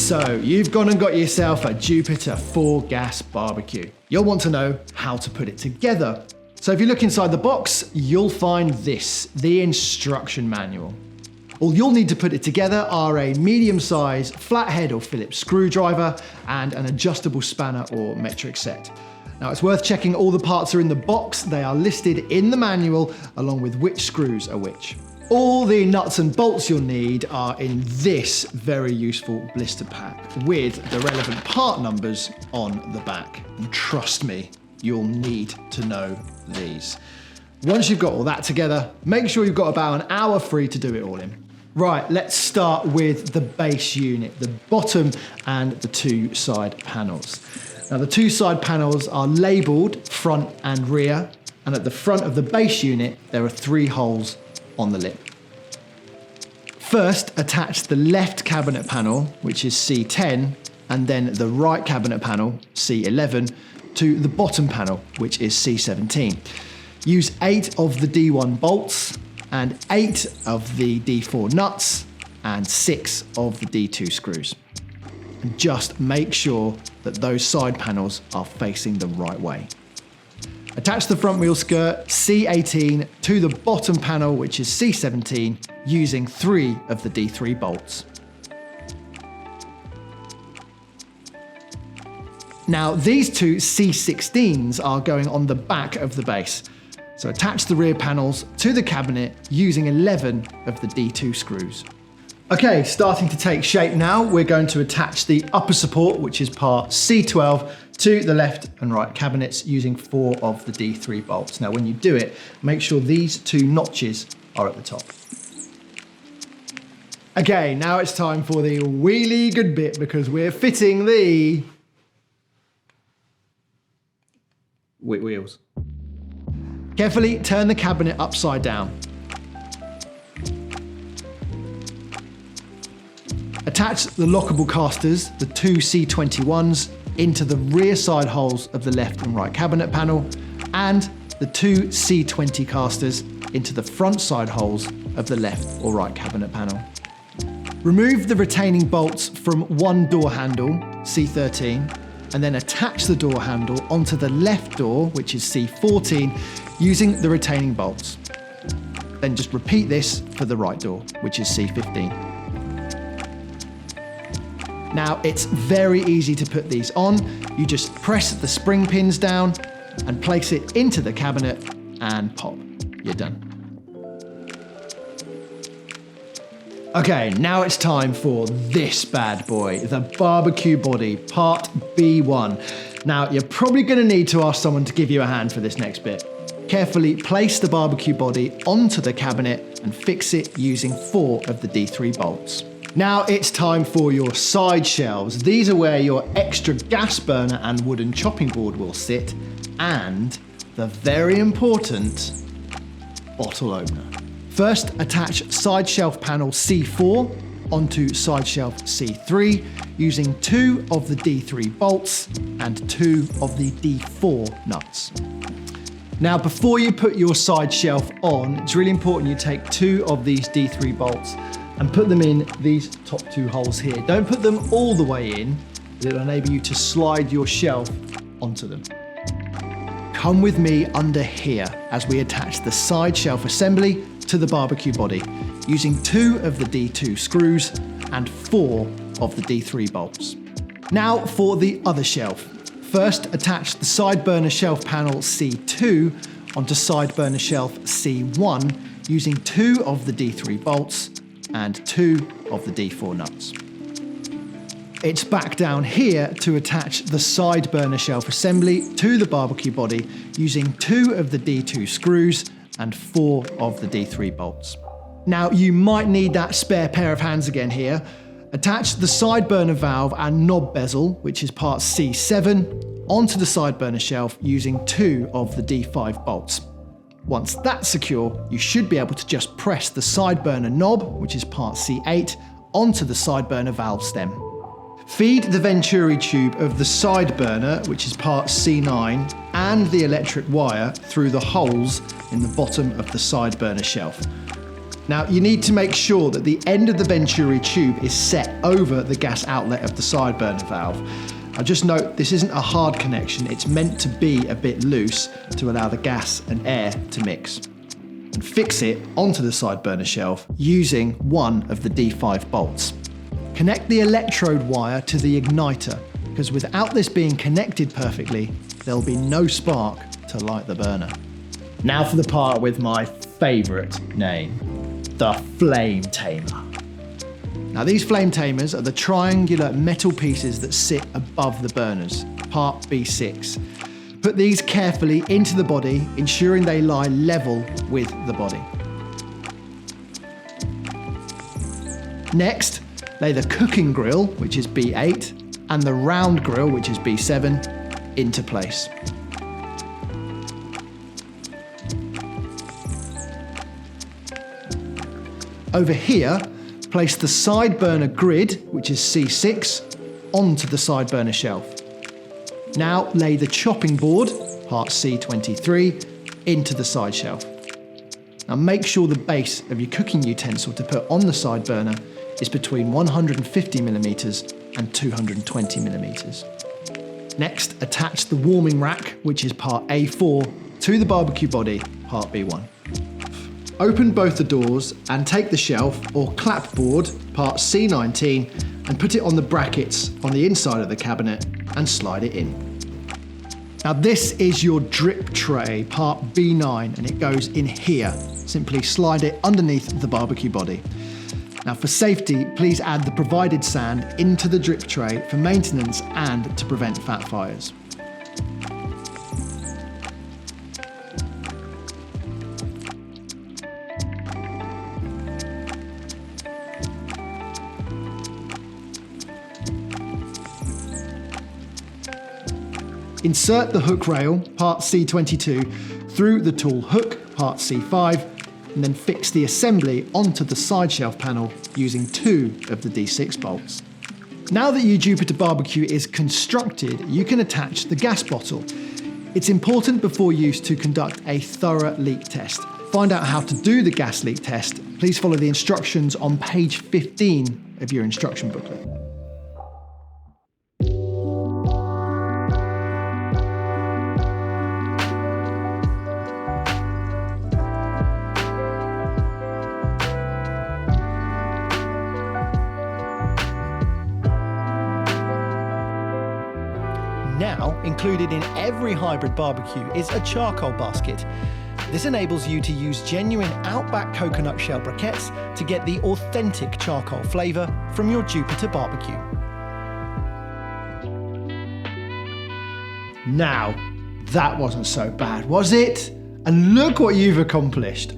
So you've gone and got yourself a Jupiter 4 gas barbecue. You'll want to know how to put it together. So if you look inside the box, you'll find this, the instruction manual. All you'll need to put it together are a medium-sized flathead or Phillips screwdriver and an adjustable spanner or metric set. Now it's worth checking all the parts are in the box. They are listed in the manual along with which screws are which. All the nuts and bolts you'll need are in this very useful blister pack with the relevant part numbers on the back. And trust me, you'll need to know these. Once you've got all that together, make sure you've got about an hour free to do it all in. Right, let's start with the base unit, the bottom and the two side panels. Now the two side panels are labelled front and rear, and at the front of the base unit, there are 3 holes on the lip. First, attach the left cabinet panel, which is C10, and then the right cabinet panel, C11, to the bottom panel, which is C17. Use 8 of the D1 bolts and 8 of the D4 nuts and 6 of the D2 screws. And just make sure that those side panels are facing the right way. Attach the front wheel skirt C18 to the bottom panel, which is C17, using 3 of the D3 bolts. Now these two C16s are going on the back of the base. So attach the rear panels to the cabinet using 11 of the D2 screws. Okay, starting to take shape now, we're going to attach the upper support, which is part C12, to the left and right cabinets using 4 of the D3 bolts. Now when you do it, make sure these 2 notches are at the top. Okay, now it's time for the really good bit because we're fitting the wheels. Carefully turn the cabinet upside down. Attach the lockable casters, the 2 C21s, into the rear side holes of the left and right cabinet panel, and the 2 C20 casters into the front side holes of the left or right cabinet panel. Remove the retaining bolts from one door handle, C13, and then attach the door handle onto the left door, which is C14, using the retaining bolts. Then just repeat this for the right door, which is C15. Now it's very easy to put these on. You just press the spring pins down and place it into the cabinet and pop. You're done. Okay, now it's time for this bad boy, the barbecue body, part B1. Now you're probably gonna need to ask someone to give you a hand for this next bit. Carefully place the barbecue body onto the cabinet and fix it using 4 of the D3 bolts. Now it's time for your side shelves. These are where your extra gas burner and wooden chopping board will sit, and the very important bottle opener. First, attach side shelf panel C4 onto side shelf C3 using 2 of the D3 bolts and 2 of the D4 nuts. Now, before you put your side shelf on, it's really important you take 2 of these D3 bolts and put them in these top 2 holes here. Don't put them all the way in, it'll enable you to slide your shelf onto them. Come with me under here as we attach the side shelf assembly to the barbecue body using 2 of the D2 screws and 4 of the D3 bolts. Now for the other shelf. First, attach the side burner shelf panel C2 onto side burner shelf C1 using 2 of the D3 bolts and 2 of the D4 nuts. It's back down here to attach the side burner shelf assembly to the barbecue body using 2 of the D2 screws and 4 of the D3 bolts. Now you might need that spare pair of hands again here. Attach the side burner valve and knob bezel, which is part C7, onto the side burner shelf using 2 of the D5 bolts. Once that's secure, you should be able to just press the side burner knob, which is part C8, onto the side burner valve stem. Feed the Venturi tube of the side burner, which is part C9, and the electric wire through the holes in the bottom of the side burner shelf. Now, you need to make sure that the end of the Venturi tube is set over the gas outlet of the side burner valve. Now just note, this isn't a hard connection, it's meant to be a bit loose to allow the gas and air to mix. And fix it onto the side burner shelf using one of the D5 bolts. Connect the electrode wire to the igniter, because without this being connected perfectly, there'll be no spark to light the burner. Now for the part with my favourite name, the flame tamer. Now these flame tamers are the triangular metal pieces that sit above the burners, part B6. Put these carefully into the body, ensuring they lie level with the body. Next, lay the cooking grill, which is B8, and the round grill, which is B7, into place. Over here, place the side burner grid, which is C6, onto the side burner shelf. Now lay the chopping board, part C23, into the side shelf. Now make sure the base of your cooking utensil to put on the side burner is between 150mm and 220mm. Next, attach the warming rack, which is part A4, to the barbecue body, part B1. Open both the doors and take the shelf or clapboard, part C19, and put it on the brackets on the inside of the cabinet and slide it in. Now this is your drip tray, part B9, and it goes in here. Simply slide it underneath the barbecue body. Now for safety, please add the provided sand into the drip tray for maintenance and to prevent fat fires. Insert the hook rail, part C22, through the tool hook, part C5, and then fix the assembly onto the side shelf panel using 2 of the D6 bolts. Now that your Jupiter barbecue is constructed, you can attach the gas bottle. It's important before use to conduct a thorough leak test. Find out how to do the gas leak test. Please follow the instructions on page 15 of your instruction booklet. Now, included in every hybrid barbecue is a charcoal basket. This enables you to use genuine Outback coconut shell briquettes to get the authentic charcoal flavour from your Jupiter barbecue. Now, that wasn't so bad, was it? And look what you've accomplished.